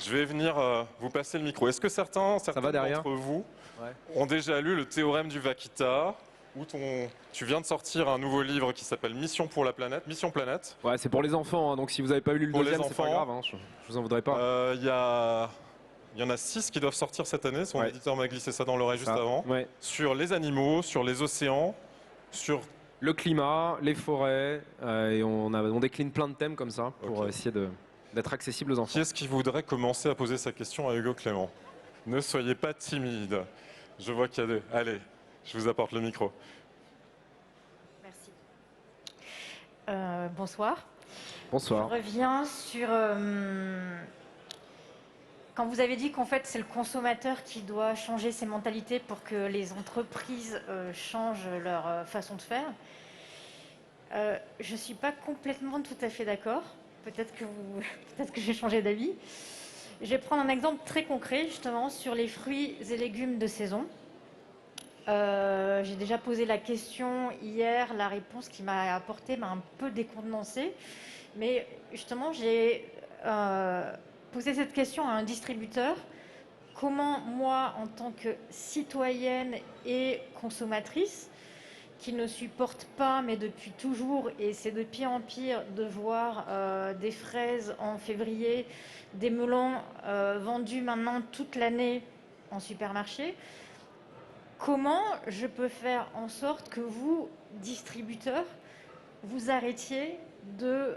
Je vais venir vous passer le micro. Est-ce que certains d'entre vous ont déjà lu le théorème du Vaquita ou tu viens de sortir un nouveau livre qui s'appelle Mission pour la planète, Mission Planète. Ouais, c'est pour les enfants, hein, donc si vous n'avez pas lu le Pour les deuxième, c'est pas enfants, grave, hein, je vous en voudrais pas. Il y en a 6 qui doivent sortir cette année. Son éditeur m'a glissé ça dans l'oreille juste avant. Ouais. Sur les animaux, sur les océans, sur le climat, les forêts, et on décline plein de thèmes comme ça pour essayer d'être accessible aux enfants. Qui est-ce qui voudrait commencer à poser sa question à Hugo Clément? Ne soyez pas timide. Je vois qu'il y a deux. Allez, je vous apporte le micro. Merci. Bonsoir. Bonsoir. Je reviens sur... quand vous avez dit qu'en fait c'est le consommateur qui doit changer ses mentalités pour que les entreprises changent leur façon de faire, je ne suis pas complètement tout à fait d'accord. Peut-être que j'ai changé d'avis. Je vais prendre un exemple très concret justement sur les fruits et légumes de saison. J'ai déjà posé la question hier, la réponse qu'il m'a apportée m'a un peu décontenancée. Mais justement, j'ai posé cette question à un distributeur. Comment moi, en tant que citoyenne et consommatrice, qui ne supporte pas, mais depuis toujours, et c'est de pire en pire, de voir des fraises en février, des melons vendus maintenant toute l'année en supermarché, comment je peux faire en sorte que vous, distributeurs, vous arrêtiez de...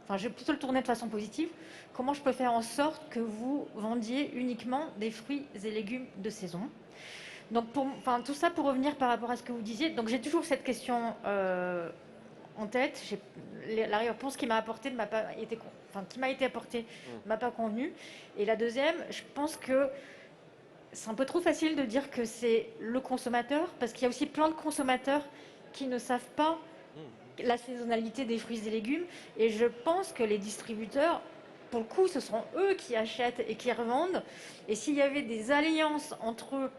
Enfin, je vais plutôt le tourner de façon positive. Comment je peux faire en sorte que vous vendiez uniquement des fruits et légumes de saison? Donc, tout ça pour revenir par rapport à ce que vous disiez. Donc, j'ai toujours cette question en tête. La réponse qui m'a apportée qui m'a été apportée ne m'a pas convenu. Et la deuxième, je pense que c'est un peu trop facile de dire que c'est le consommateur, parce qu'il y a aussi plein de consommateurs qui ne savent pas la saisonnalité des fruits et légumes. Et je pense que les distributeurs, pour le coup, ce sont eux qui achètent et qui revendent. Et s'il y avait des alliances entre eux,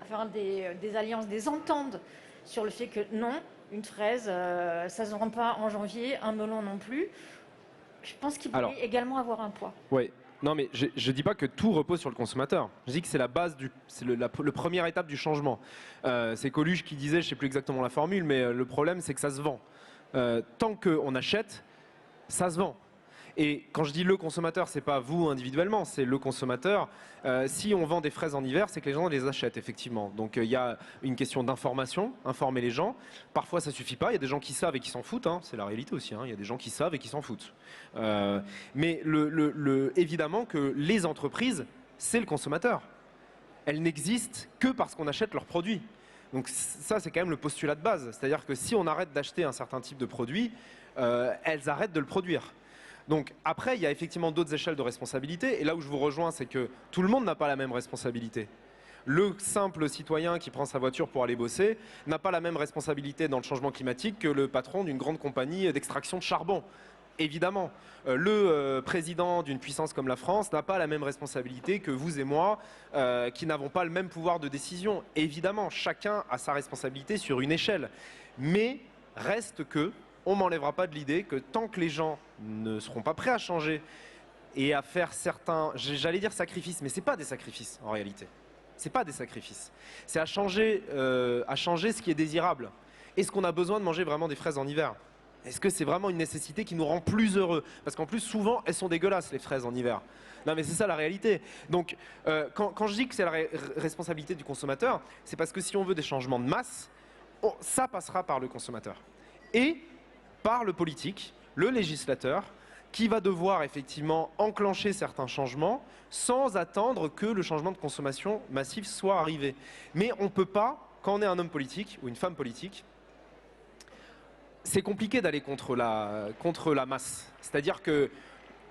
enfin des alliances, des ententes sur le fait que non, une fraise, ça ne se vend pas en janvier, un melon non plus, je pense qu'il pourrait également avoir un poids. Oui. Non, mais je ne dis pas que tout repose sur le consommateur. Je dis que c'est la base, c'est la première étape du changement. C'est Coluche qui disait, je ne sais plus exactement la formule, mais le problème, c'est que ça se vend. Tant qu'on achète, ça se vend. Et quand je dis le consommateur, c'est pas vous individuellement, c'est le consommateur. Si on vend des fraises en hiver, c'est que les gens les achètent, effectivement. Donc il y a une question d'information, informer les gens. Parfois ça suffit pas, il y a des gens qui savent et qui s'en foutent, hein. C'est la réalité aussi, hein. Il y a des gens qui savent et qui s'en foutent. Mais évidemment que les entreprises, c'est le consommateur. Elles n'existent que parce qu'on achète leurs produits. Donc ça, c'est quand même le postulat de base. C'est-à-dire que si on arrête d'acheter un certain type de produit, elles arrêtent de le produire. Donc après, il y a effectivement d'autres échelles de responsabilité. Et là où je vous rejoins, c'est que tout le monde n'a pas la même responsabilité. Le simple citoyen qui prend sa voiture pour aller bosser n'a pas la même responsabilité dans le changement climatique que le patron d'une grande compagnie d'extraction de charbon. Évidemment, le président d'une puissance comme la France n'a pas la même responsabilité que vous et moi, qui n'avons pas le même pouvoir de décision. Évidemment, chacun a sa responsabilité sur une échelle. Mais reste que, on ne m'enlèvera pas de l'idée que tant que les gens ne seront pas prêts à changer et à faire certains, j'allais dire sacrifices, mais ce n'est pas des sacrifices en réalité. Ce n'est pas des sacrifices. C'est à changer ce qui est désirable. Est-ce qu'on a besoin de manger vraiment des fraises en hiver ? Est-ce que c'est vraiment une nécessité qui nous rend plus heureux? Parce qu'en plus, souvent, elles sont dégueulasses, les fraises en hiver. Non, mais c'est ça la réalité. Donc, quand je dis que c'est la responsabilité du consommateur, c'est parce que si on veut des changements de masse, ça passera par le consommateur. Et par le politique, le législateur, qui va devoir effectivement enclencher certains changements sans attendre que le changement de consommation massif soit arrivé. Mais on ne peut pas, quand on est un homme politique ou une femme politique, c'est compliqué d'aller contre la masse. C'est-à-dire que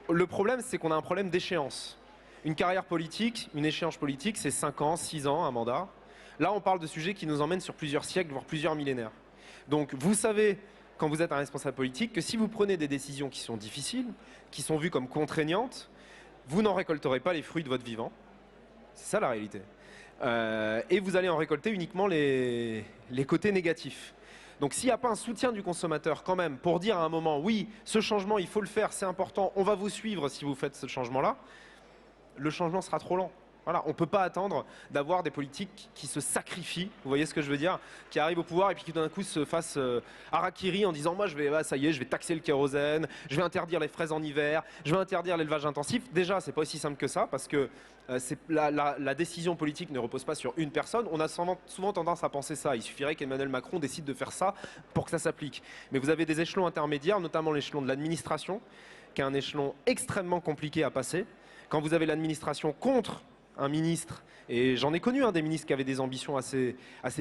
le problème, c'est qu'on a un problème d'échéance. Une carrière politique, une échéance politique, c'est 5 ans, 6 ans, un mandat. Là, on parle de sujets qui nous emmènent sur plusieurs siècles, voire plusieurs millénaires. Donc, vous savez, quand vous êtes un responsable politique, que si vous prenez des décisions qui sont difficiles, qui sont vues comme contraignantes, vous n'en récolterez pas les fruits de votre vivant. C'est ça la réalité. Et vous allez en récolter uniquement les côtés négatifs. Donc s'il n'y a pas un soutien du consommateur quand même pour dire à un moment, oui, ce changement, il faut le faire, c'est important, on va vous suivre si vous faites ce changement-là, le changement sera trop lent. Voilà, on ne peut pas attendre d'avoir des politiques qui se sacrifient, vous voyez ce que je veux dire, qui arrivent au pouvoir et puis qui d'un coup se fassent harakiri en disant moi ça y est, je vais taxer le kérosène, je vais interdire les fraises en hiver, je vais interdire l'élevage intensif. Déjà, c'est pas aussi simple que ça parce que la décision politique ne repose pas sur une personne. On a souvent tendance à penser ça. Il suffirait qu'Emmanuel Macron décide de faire ça pour que ça s'applique. Mais vous avez des échelons intermédiaires, notamment l'échelon de l'administration, qui est un échelon extrêmement compliqué à passer. Quand vous avez l'administration contre un ministre, et j'en ai connu des ministres qui avaient des ambitions assez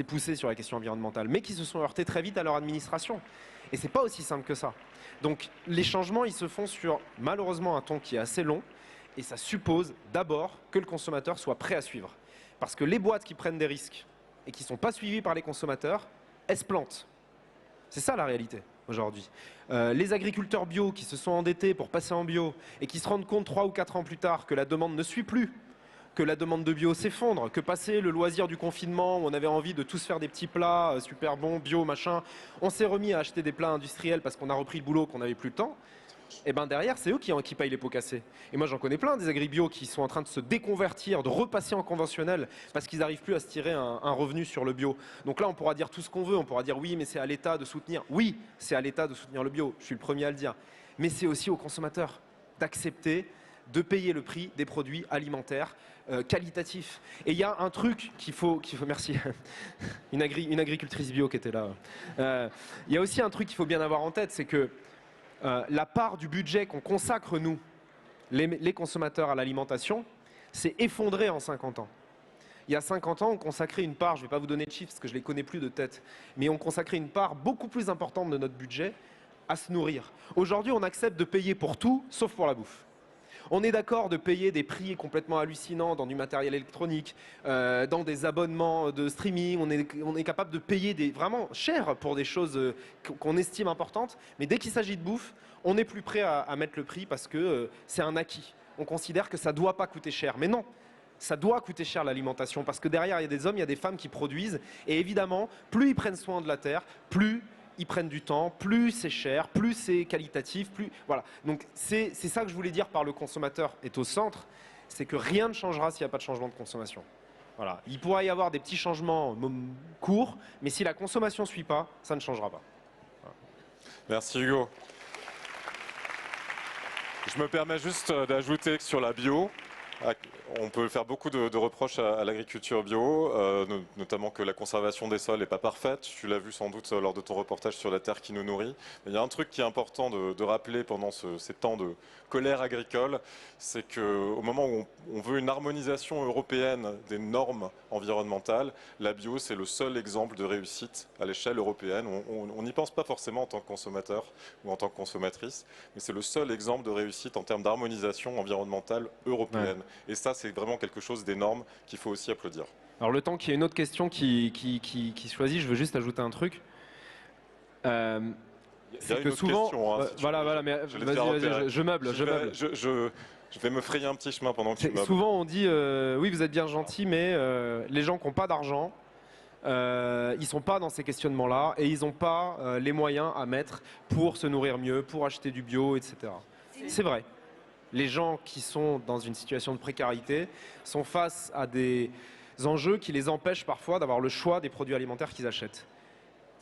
poussées sur la question environnementale, mais qui se sont heurtés très vite à leur administration. Et c'est pas aussi simple que ça. Donc les changements, ils se font sur malheureusement un temps qui est assez long, et ça suppose d'abord que le consommateur soit prêt à suivre. Parce que les boîtes qui prennent des risques et qui ne sont pas suivies par les consommateurs, elles se plantent. C'est ça la réalité aujourd'hui. Les agriculteurs bio qui se sont endettés pour passer en bio et qui se rendent compte 3 ou 4 ans plus tard que la demande ne suit plus, que la demande de bio s'effondre, que passer le loisir du confinement où on avait envie de tous faire des petits plats super bons, bio, machin, on s'est remis à acheter des plats industriels parce qu'on a repris le boulot, qu'on n'avait plus le temps, et bien derrière, c'est eux qui payent les pots cassés. Et moi, j'en connais plein des agri-bio qui sont en train de se déconvertir, de repasser en conventionnel parce qu'ils n'arrivent plus à se tirer un revenu sur le bio. Donc là, on pourra dire tout ce qu'on veut, on pourra dire oui, mais c'est à l'État de soutenir. Oui, c'est à l'État de soutenir le bio, je suis le premier à le dire. Mais c'est aussi aux consommateurs d'accepter de payer le prix des produits alimentaires qualitatifs. Et il y a un truc qu'il faut merci, une agricultrice bio qui était là. Il y a aussi un truc qu'il faut bien avoir en tête, c'est que la part du budget qu'on consacre, nous, les consommateurs, à l'alimentation, s'est effondrée en 50 ans. Il y a 50 ans, on consacrait une part, je ne vais pas vous donner de chiffres parce que je ne les connais plus de tête, mais on consacrait une part beaucoup plus importante de notre budget à se nourrir. Aujourd'hui, on accepte de payer pour tout, sauf pour la bouffe. On est d'accord de payer des prix complètement hallucinants dans du matériel électronique, dans des abonnements de streaming. On est capable de payer vraiment cher pour des choses qu'on estime importantes. Mais dès qu'il s'agit de bouffe, on n'est plus prêt à mettre le prix parce que c'est un acquis. On considère que ça ne doit pas coûter cher. Mais non, ça doit coûter cher l'alimentation parce que derrière, il y a des hommes, il y a des femmes qui produisent. Et évidemment, plus ils prennent soin de la terre, plus ils prennent du temps, plus c'est cher, plus c'est qualitatif, plus... Voilà. Donc c'est ça que je voulais dire par le consommateur est au centre, c'est que rien ne changera s'il n'y a pas de changement de consommation. Voilà. Il pourra y avoir des petits changements courts, mais si la consommation ne suit pas, ça ne changera pas. Voilà. Merci Hugo. Je me permets juste d'ajouter que sur la bio, on peut faire beaucoup de reproches à l'agriculture bio, notamment que la conservation des sols n'est pas parfaite. Tu l'as vu sans doute lors de ton reportage sur la terre qui nous nourrit. Mais il y a un truc qui est important de rappeler pendant ces temps de colère agricole, c'est qu'au moment où on veut une harmonisation européenne des normes environnementales, la bio c'est le seul exemple de réussite à l'échelle européenne. On n'y pense pas forcément en tant que consommateur ou en tant que consommatrice, mais c'est le seul exemple de réussite en termes d'harmonisation environnementale européenne. Ouais. Et ça, c'est vraiment quelque chose d'énorme qu'il faut aussi applaudir. Alors le temps qu'il y ait une autre question qui choisit, je veux juste ajouter un truc. C'est que souvent, question, hein, si voilà, mais vas-y, je meuble. Je vais me frayer un petit chemin pendant que tu meubles. Souvent on dit, oui vous êtes bien gentil, mais les gens qui n'ont pas d'argent, ils ne sont pas dans ces questionnements-là et ils n'ont pas les moyens à mettre pour se nourrir mieux, pour acheter du bio, etc. C'est vrai. Les gens qui sont dans une situation de précarité sont face à des enjeux qui les empêchent parfois d'avoir le choix des produits alimentaires qu'ils achètent.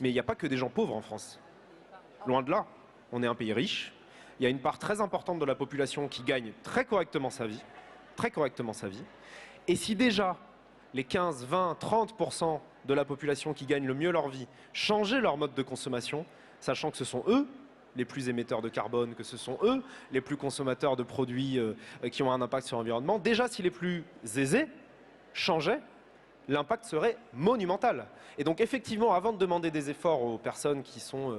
Mais il n'y a pas que des gens pauvres en France. Loin de là. On est un pays riche. Il y a une part très importante de la population qui gagne très correctement sa vie. Et si déjà les 15, 20, 30% de la population qui gagnent le mieux leur vie changeaient leur mode de consommation, sachant que ce sont eux les plus émetteurs de carbone, que ce sont eux les plus consommateurs de produits qui ont un impact sur l'environnement. Déjà, si les plus aisés changeaient, l'impact serait monumental. Et donc effectivement, avant de demander des efforts aux personnes qui sont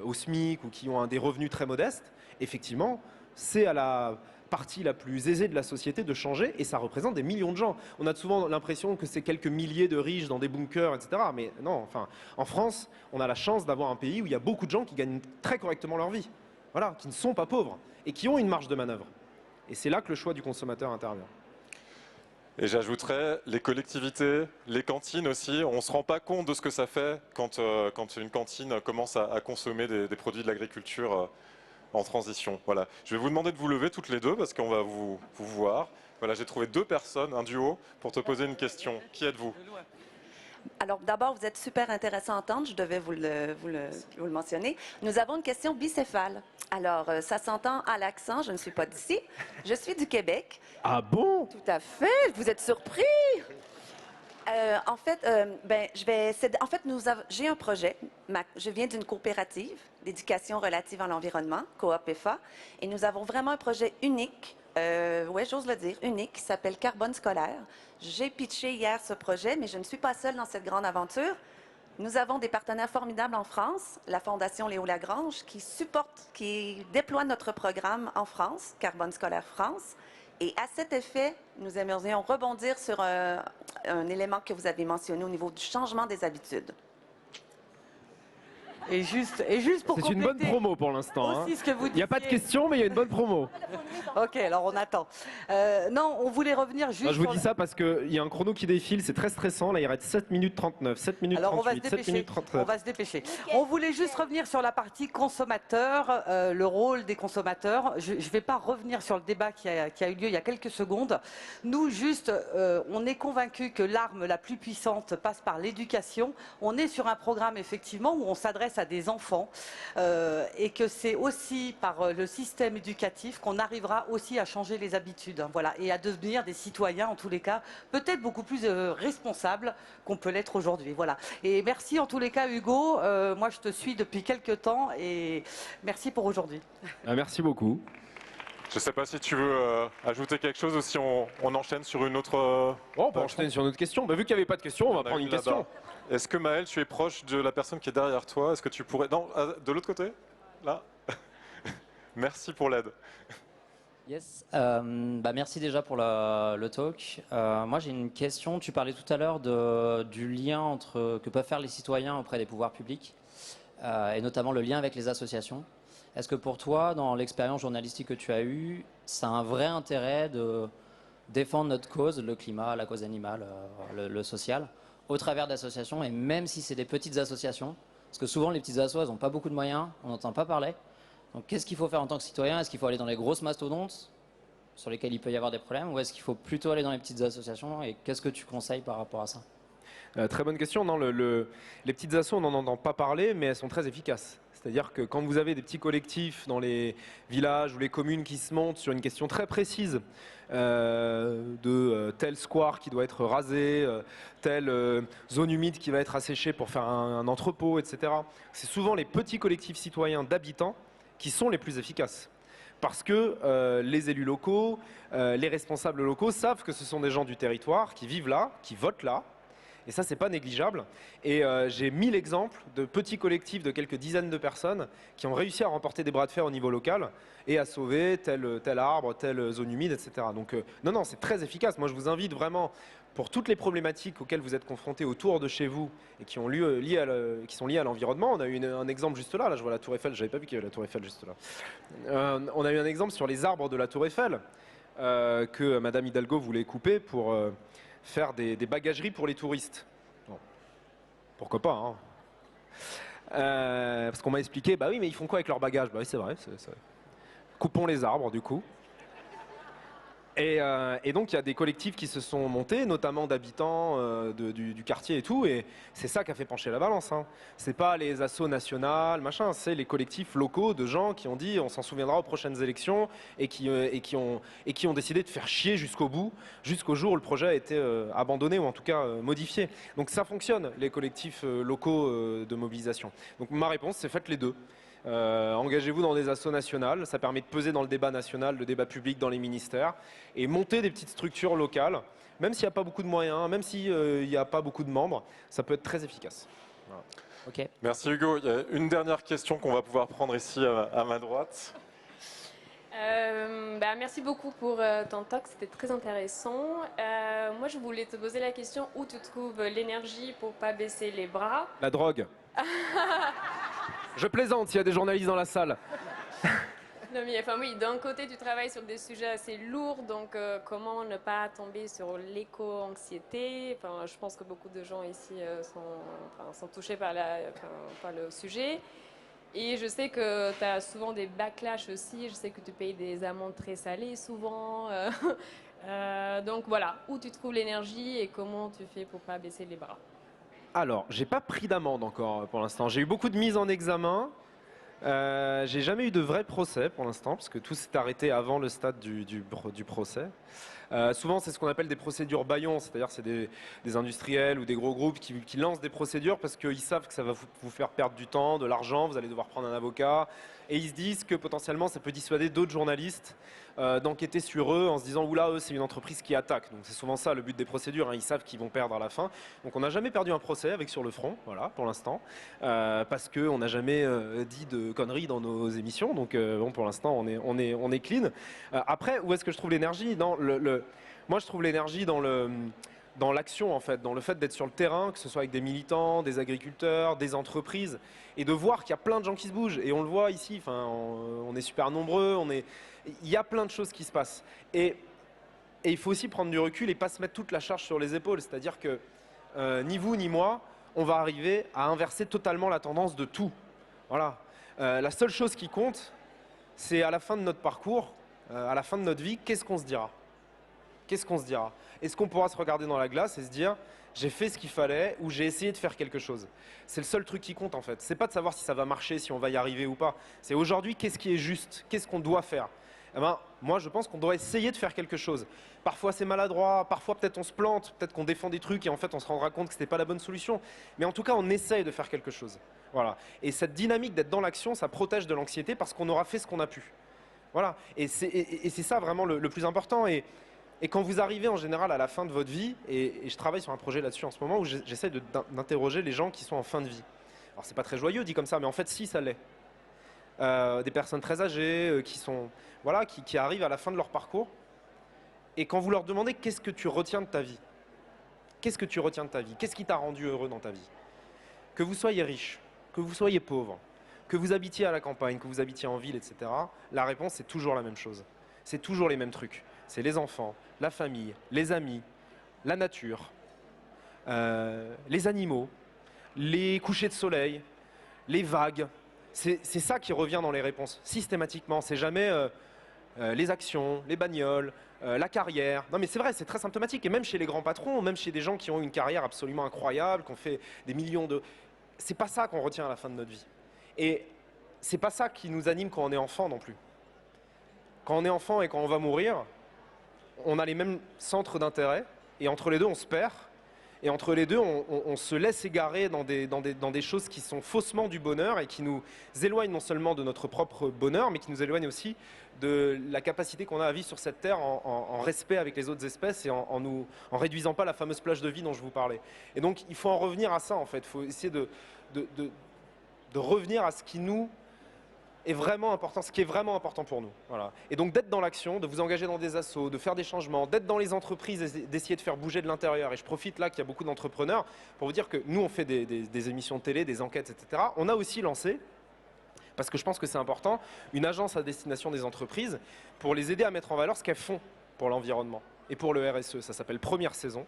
au SMIC ou qui ont des revenus très modestes, effectivement, c'est à la partie la plus aisée de la société de changer, et ça représente des millions de gens. On a souvent l'impression que c'est quelques milliers de riches dans des bunkers, etc. Mais non, enfin, en France, on a la chance d'avoir un pays où il y a beaucoup de gens qui gagnent très correctement leur vie, voilà, qui ne sont pas pauvres et qui ont une marge de manœuvre. Et c'est là que le choix du consommateur intervient. Et j'ajouterais les collectivités, les cantines aussi. On ne se rend pas compte de ce que ça fait quand une cantine commence à consommer des produits de l'agriculture en transition. Voilà. Je vais vous demander de vous lever toutes les deux parce qu'on va vous voir. Voilà, j'ai trouvé 2 personnes, un duo, pour te poser une question. Qui êtes-vous? Alors, d'abord, vous êtes super intéressant à entendre, je devais vous le mentionner. Nous avons une question bicéphale. Alors, ça s'entend à l'accent, je ne suis pas d'ici, je suis du Québec. Ah bon? Tout à fait, vous êtes surpris. En fait, j'ai un projet. Je viens d'une coopérative d'éducation relative à l'environnement, Coop EFA, et nous avons vraiment un projet unique. Oui, j'ose le dire, unique, qui s'appelle Carbone scolaire. J'ai pitché hier ce projet, mais je ne suis pas seule dans cette grande aventure. Nous avons des partenaires formidables en France, la Fondation Léo Lagrange, qui déploie notre programme en France, Carbone scolaire France. Et à cet effet, nous aimerions rebondir sur un élément que vous avez mentionné au niveau du changement des habitudes. Et juste pour C'est une bonne compléter promo pour l'instant. aussi ce que vous Il n'y a pas de disiez. question, mais il y a une bonne promo. Ok, alors on attend. Non, on voulait revenir juste. Je vous sur dis ça parce qu'il y a un chrono qui défile, c'est très stressant. Là, il reste 7 minutes 39, 7 minutes Alors on va se 38, 7 dépêcher. minutes 39. On va se dépêcher. On voulait juste revenir sur la partie consommateur, le rôle des consommateurs. Je ne vais pas revenir sur le débat qui a eu lieu il y a quelques secondes. Nous, juste, on est convaincus que l'arme la plus puissante passe par l'éducation. On est sur un programme effectivement où on s'adresse à des enfants et que c'est aussi par le système éducatif qu'on arrivera aussi à changer les habitudes, hein, voilà, et à devenir des citoyens en tous les cas, peut-être beaucoup plus responsables qu'on peut l'être aujourd'hui. Voilà. Et merci en tous les cas Hugo, moi je te suis depuis quelques temps et merci pour aujourd'hui. Merci beaucoup. Je ne sais pas si tu veux ajouter quelque chose ou si on enchaîne sur une autre... On peut enchaîner sur une autre question. Bah, vu qu'il n'y avait pas de question, on va prendre une question. Est-ce que Maël, tu es proche de la personne qui est derrière toi? Est-ce que tu pourrais... Non, de l'autre côté? Là. Merci pour l'aide. Yes, merci déjà pour le talk. Moi j'ai une question, tu parlais tout à l'heure du lien que peuvent faire les citoyens auprès des pouvoirs publics, et notamment le lien avec les associations. Est-ce que pour toi, dans l'expérience journalistique que tu as eue, ça a un vrai intérêt de défendre notre cause, le climat, la cause animale, le social, au travers d'associations, et même si c'est des petites associations, parce que souvent les petites associations n'ont pas beaucoup de moyens, on n'entend pas parler. Donc qu'est-ce qu'il faut faire en tant que citoyen? Est-ce qu'il faut aller dans les grosses mastodontes sur lesquelles il peut y avoir des problèmes, ou est-ce qu'il faut plutôt aller dans les petites associations, et qu'est-ce que tu conseilles par rapport à ça? Très bonne question. Non, les petites assos, on n'en entend pas parler, mais elles sont très efficaces. C'est-à-dire que quand vous avez des petits collectifs dans les villages ou les communes qui se montent sur une question très précise de tel square qui doit être rasé, telle zone humide qui va être asséchée pour faire un entrepôt, etc. C'est souvent les petits collectifs citoyens d'habitants qui sont les plus efficaces. Parce que les élus locaux, les responsables locaux savent que ce sont des gens du territoire qui vivent là, qui votent là. Et ça, c'est pas négligeable. Et j'ai 1000 exemples de petits collectifs de quelques dizaines de personnes qui ont réussi à remporter des bras de fer au niveau local et à sauver tel arbre, telle zone humide, etc. Donc non, c'est très efficace. Moi, je vous invite vraiment, pour toutes les problématiques auxquelles vous êtes confrontés autour de chez vous et qui sont liées à l'environnement. On a eu un exemple juste là. Là, je vois la Tour Eiffel. J'avais pas vu qu'il y avait la Tour Eiffel juste là. On a eu un exemple sur les arbres de la Tour Eiffel que Madame Hidalgo voulait couper pour faire des bagageries pour les touristes. Bon. Pourquoi pas, hein. Parce qu'on m'a expliqué, bah oui, mais ils font quoi avec leurs bagages? Bah oui, c'est vrai. Coupons les arbres, du coup. Et donc il y a des collectifs qui se sont montés, notamment d'habitants du quartier et tout, et c'est ça qui a fait pencher la balance, hein. C'est pas les assos nationales, machin, c'est les collectifs locaux de gens qui ont dit on s'en souviendra aux prochaines élections et qui ont décidé de faire chier jusqu'au bout, jusqu'au jour où le projet a été abandonné ou en tout cas modifié. Donc ça fonctionne, les collectifs locaux de mobilisation. Donc ma réponse, c'est faites les deux. Engagez-vous dans des assos nationales, ça permet de peser dans le débat national, le débat public dans les ministères, et monter des petites structures locales, même s'il n'y a pas beaucoup de moyens, même s'il n'y a pas beaucoup de membres, ça peut être très efficace. Voilà. Ok. Merci Hugo. Il y a une dernière question qu'on va pouvoir prendre ici à ma droite. Merci beaucoup pour ton talk, c'était très intéressant. Moi, je voulais te poser la question où tu trouves l'énergie pour pas baisser les bras. La drogue. Je plaisante, il y a des journalistes dans la salle. Non, mais enfin, oui, d'un côté, tu travailles sur des sujets assez lourds, donc comment ne pas tomber sur l'éco-anxiété. Enfin, je pense que beaucoup de gens ici sont touchés par le sujet. Et je sais que tu as souvent des backlash aussi. Je sais que tu payes des amendes très salées souvent. Donc voilà, où tu trouves l'énergie et comment tu fais pour pas baisser les bras. Alors, j'ai pas pris d'amende encore pour l'instant. J'ai eu beaucoup de mises en examen. J'ai jamais eu de vrai procès pour l'instant, parce que tout s'est arrêté avant le stade du procès. Souvent, c'est ce qu'on appelle des procédures bâillons, c'est-à-dire c'est des industriels ou des gros groupes qui lancent des procédures parce qu'ils savent que ça va vous faire perdre du temps, de l'argent, vous allez devoir prendre un avocat, et ils se disent que potentiellement ça peut dissuader d'autres journalistes d'enquêter sur eux en se disant oula, eux c'est une entreprise qui attaque. Donc c'est souvent ça le but des procédures, hein. Ils savent qu'ils vont perdre à la fin. Donc on n'a jamais perdu un procès avec Sur le Front, voilà, pour l'instant, parce qu'on n'a jamais dit de conneries dans nos émissions. Donc bon, pour l'instant on est clean. Après, où est-ce que je trouve l'énergie? Moi je trouve l'énergie dans l'action en fait, dans le fait d'être sur le terrain, que ce soit avec des militants, des agriculteurs, des entreprises, et de voir qu'il y a plein de gens qui se bougent. Et on le voit ici, enfin, on est super nombreux, il y a plein de choses qui se passent. Et il faut aussi prendre du recul et pas se mettre toute la charge sur les épaules. C'est-à-dire que ni vous ni moi, on va arriver à inverser totalement la tendance de tout. Voilà. La seule chose qui compte, c'est à la fin de notre parcours, à la fin de notre vie, qu'est-ce qu'on se dira? Qu'est-ce qu'on se dira? Est-ce qu'on pourra se regarder dans la glace et se dire j'ai fait ce qu'il fallait ou j'ai essayé de faire quelque chose? C'est le seul truc qui compte en fait. C'est pas de savoir si ça va marcher, si on va y arriver ou pas. C'est aujourd'hui qu'est-ce qui est juste, qu'est-ce qu'on doit faire. Eh ben, moi je pense qu'on doit essayer de faire quelque chose. Parfois c'est maladroit, parfois peut-être on se plante, peut-être qu'on défend des trucs et en fait on se rendra compte que c'était pas la bonne solution. Mais en tout cas on essaye de faire quelque chose. Voilà. Et cette dynamique d'être dans l'action, ça protège de l'anxiété parce qu'on aura fait ce qu'on a pu. Voilà. Et c'est ça vraiment le plus important. Et quand vous arrivez en général à la fin de votre vie, et je travaille sur un projet là-dessus en ce moment où j'essaie d'interroger les gens qui sont en fin de vie. Alors c'est pas très joyeux dit comme ça, mais en fait si ça l'est. Des personnes très âgées qui arrivent à la fin de leur parcours. Et quand vous leur demandez qu'est-ce que tu retiens de ta vie, qu'est-ce que tu retiens de ta vie, qu'est-ce qui t'a rendu heureux dans ta vie, que vous soyez riche, que vous soyez pauvre, que vous habitiez à la campagne, que vous habitiez en ville, etc. La réponse c'est toujours la même chose. C'est toujours les mêmes trucs. C'est les enfants, la famille, les amis, la nature, les animaux, les couchers de soleil, les vagues. C'est ça qui revient dans les réponses, systématiquement. C'est jamais les actions, les bagnoles, la carrière. Non mais c'est vrai, c'est très symptomatique. Et même chez les grands patrons, même chez des gens qui ont une carrière absolument incroyable, qui ont fait des millions de... C'est pas ça qu'on retient à la fin de notre vie. Et c'est pas ça qui nous anime quand on est enfant non plus. Quand on est enfant et quand on va mourir, on a les mêmes centres d'intérêt, et entre les deux, on se perd, et entre les deux, on se laisse égarer dans des choses qui sont faussement du bonheur, et qui nous éloignent non seulement de notre propre bonheur, mais qui nous éloignent aussi de la capacité qu'on a à vivre sur cette terre en respect avec les autres espèces, et en réduisant pas la fameuse plage de vie dont je vous parlais. Et donc, il faut en revenir à ça, en fait. Il faut essayer de revenir à ce qui nous est vraiment important, ce qui est vraiment important pour nous. Voilà. Et donc d'être dans l'action, de vous engager dans des assos, de faire des changements, d'être dans les entreprises et d'essayer de faire bouger de l'intérieur. Et je profite là qu'il y a beaucoup d'entrepreneurs pour vous dire que nous on fait des émissions de télé, des enquêtes, etc. On a aussi lancé, parce que je pense que c'est important, une agence à destination des entreprises pour les aider à mettre en valeur ce qu'elles font pour l'environnement et pour le RSE. Ça s'appelle Première Saison.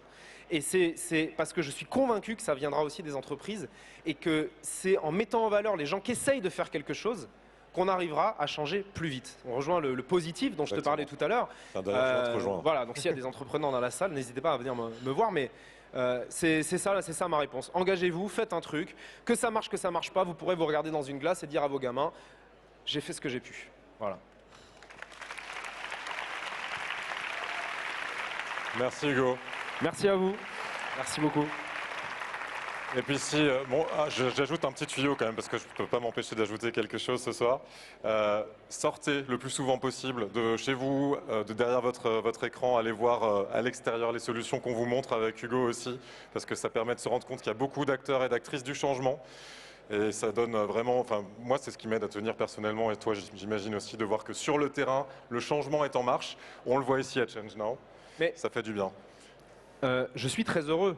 Et c'est parce que je suis convaincu que ça viendra aussi des entreprises et que c'est en mettant en valeur les gens qui essayent de faire quelque chose qu'on arrivera à changer plus vite. On rejoint le positif dont je te parlais tout à l'heure. Voilà, donc s'il y a des entrepreneurs dans la salle, n'hésitez pas à venir me voir, mais c'est ça ma réponse. Engagez-vous, faites un truc, que ça marche pas, vous pourrez vous regarder dans une glace et dire à vos gamins, j'ai fait ce que j'ai pu. Voilà. Merci Hugo. Merci à vous. Merci beaucoup. Et puis si, j'ajoute un petit tuyau quand même, parce que je ne peux pas m'empêcher d'ajouter quelque chose ce soir. Sortez le plus souvent possible de chez vous, de derrière votre écran, allez voir à l'extérieur les solutions qu'on vous montre avec Hugo aussi, parce que ça permet de se rendre compte qu'il y a beaucoup d'acteurs et d'actrices du changement. Et ça donne vraiment, enfin moi c'est ce qui m'aide à tenir personnellement, et toi j'imagine aussi, de voir que sur le terrain, le changement est en marche. On le voit ici à Change Now, mais ça fait du bien. Je suis très heureux.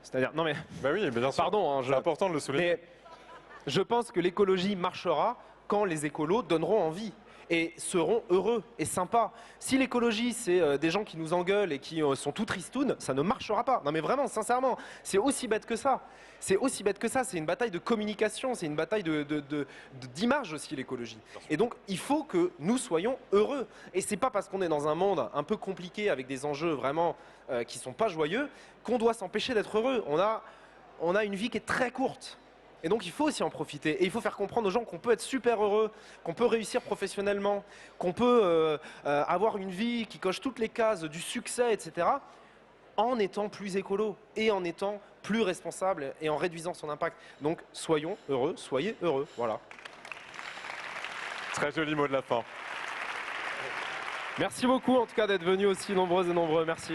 C'est-à-dire, non mais... Bah oui, bien sûr. Pardon, hein, c'est important de le souligner. Mais je pense que l'écologie marchera quand les écolos donneront envie. et seront heureux et sympas. Si l'écologie, c'est des gens qui nous engueulent et qui sont tout tristounes, ça ne marchera pas. Non mais vraiment, sincèrement, c'est aussi bête que ça. C'est aussi bête que ça, c'est une bataille de communication, c'est une bataille d'image aussi, l'écologie. Et donc, il faut que nous soyons heureux. Et c'est pas parce qu'on est dans un monde un peu compliqué, avec des enjeux vraiment qui sont pas joyeux, qu'on doit s'empêcher d'être heureux. On a une vie qui est très courte. Et donc il faut aussi en profiter. Et il faut faire comprendre aux gens qu'on peut être super heureux, qu'on peut réussir professionnellement, qu'on peut avoir une vie qui coche toutes les cases du succès, etc., en étant plus écolo et en étant plus responsable et en réduisant son impact. Donc soyons heureux, soyez heureux. Voilà. Très joli mot de la fin. Merci beaucoup en tout cas d'être venus aussi nombreuses et nombreux. Merci.